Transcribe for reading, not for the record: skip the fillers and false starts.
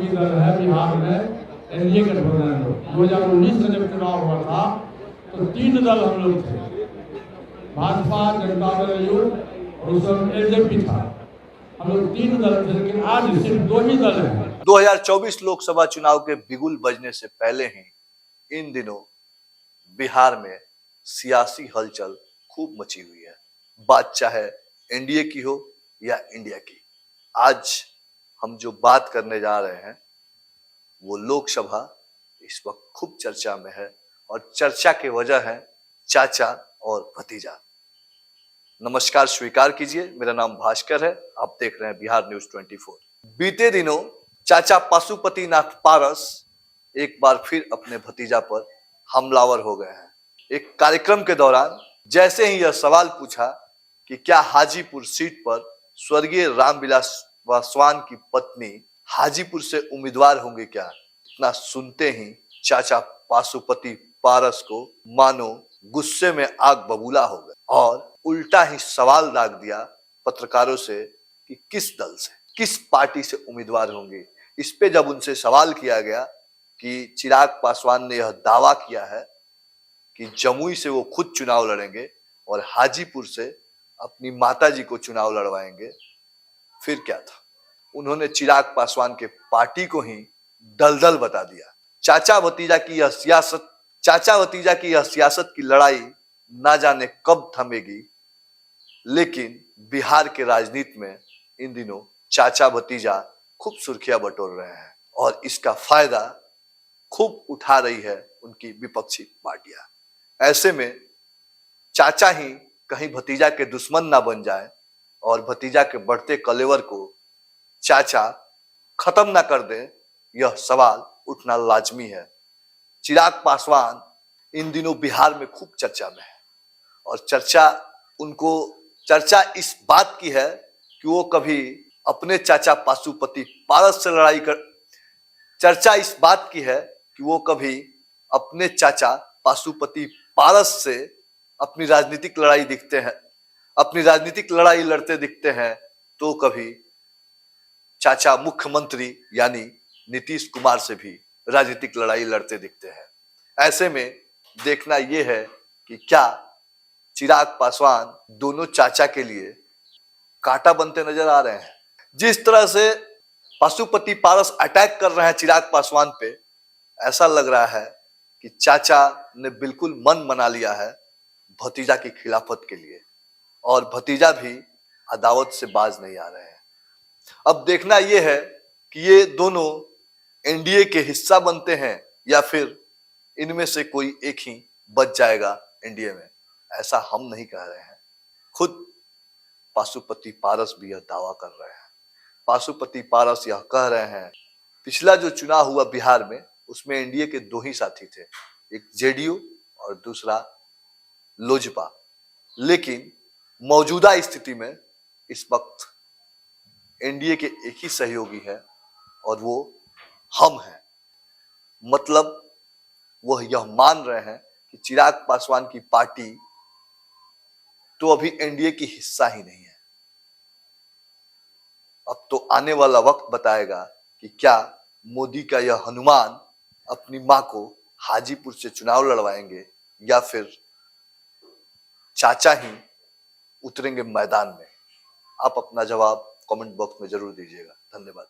दल है बिहार में एनडीए गठबंधन में 2019 में जब चुनाव हुआ था तो 3 दल हम लोग थे, भाजपा, जनता दल यू और उस समय एलजेपी था। हम लोग 3 दल थे, लेकिन आज सिर्फ 2 ही दल हैं। 2024 लोकसभा चुनाव के बिगुल बजने से पहले ही इन दिनों बिहार में सियासी हलचल खूब मची हुई है। बात चाहे एनडीए की हो या इंडिया की। आज हम जो बात करने जा रहे हैं वो लोकसभा इस वक्त खूब चर्चा में है और चर्चा की वजह है चाचा और भतीजा। नमस्कार स्वीकार कीजिए, मेरा नाम भास्कर है, आप देख रहे हैं बिहार न्यूज 24। बीते दिनों चाचा पशुपतिनाथ पारस एक बार फिर अपने भतीजा पर हमलावर हो गए हैं। एक कार्यक्रम के दौरान जैसे ही यह सवाल पूछा कि क्या हाजीपुर सीट पर स्वर्गीय रामविलास पासवान की पत्नी हाजीपुर से उम्मीदवार होंगे क्या, इतना सुनते ही चाचा पशुपति पारस को मानो गुस्से में आग बबूला हो गए और उल्टा ही सवाल दाग दिया पत्रकारों से कि किस दल से, किस पार्टी से उम्मीदवार होंगे। इस पे जब उनसे सवाल किया गया कि चिराग पासवान ने यह दावा किया है कि जमुई से वो खुद चुनाव लड़ेंगे और हाजीपुर से अपनी माताजी को चुनाव लड़वाएंगे, फिर क्या था, उन्होंने चिराग पासवान के पार्टी को ही दलदल बता दिया। चाचा भतीजा की यह सियासत की लड़ाई ना जाने कब थमेगी, लेकिन बिहार के राजनीति में इन दिनों चाचा भतीजा खूब सुर्खियां बटोर रहे हैं और इसका फायदा खूब उठा रही है उनकी विपक्षी पार्टियां। ऐसे में चाचा ही कहीं भतीजा के दुश्मन ना बन जाए और भतीजा के बढ़ते कलेवर को चाचा खत्म ना कर दे, यह सवाल उठना लाजमी है। चिराग पासवान इन दिनों बिहार में खूब चर्चा में है और चर्चा इस बात की है कि वो कभी अपने चाचा पशुपति पारस से लड़ाई कर चर्चा इस बात की है कि वो कभी अपने चाचा पशुपति पारस से अपनी राजनीतिक लड़ाई लड़ते दिखते हैं, तो कभी चाचा मुख्यमंत्री यानी नीतीश कुमार से भी राजनीतिक लड़ाई लड़ते दिखते हैं। ऐसे में देखना यह है कि क्या चिराग पासवान दोनों चाचा के लिए कांटा बनते नजर आ रहे हैं। जिस तरह से पशुपति पारस अटैक कर रहे हैं चिराग पासवान पे, ऐसा लग रहा है कि चाचा ने बिल्कुल मन बना लिया है भतीजा की खिलाफत के लिए और भतीजा भी अदावत से बाज नहीं आ रहे हैं। अब देखना यह है कि ये दोनों एनडीए के हिस्सा बनते हैं या फिर इनमें से कोई एक ही बच जाएगा एनडीए में। ऐसा हम नहीं कह रहे हैं, खुद पशुपति पारस भी यह दावा कर रहे हैं। पशुपति पारस यह कह रहे हैं पिछला जो चुनाव हुआ बिहार में उसमें एनडीए के 2 ही साथी थे, एक जेडीयू और दूसरा लोजपा, लेकिन मौजूदा स्थिति में इस वक्त एनडीए के एक ही सहयोगी है और वो हम हैं। मतलब वह यह मान रहे हैं कि चिराग पासवान की पार्टी तो अभी एनडीए की हिस्सा ही नहीं है। अब तो आने वाला वक्त बताएगा कि क्या मोदी का यह हनुमान अपनी मां को हाजीपुर से चुनाव लड़वाएंगे या फिर चाचा ही उतरेंगे मैदान में। आप अपना जवाब कमेंट बॉक्स में जरूर दीजिएगा। धन्यवाद।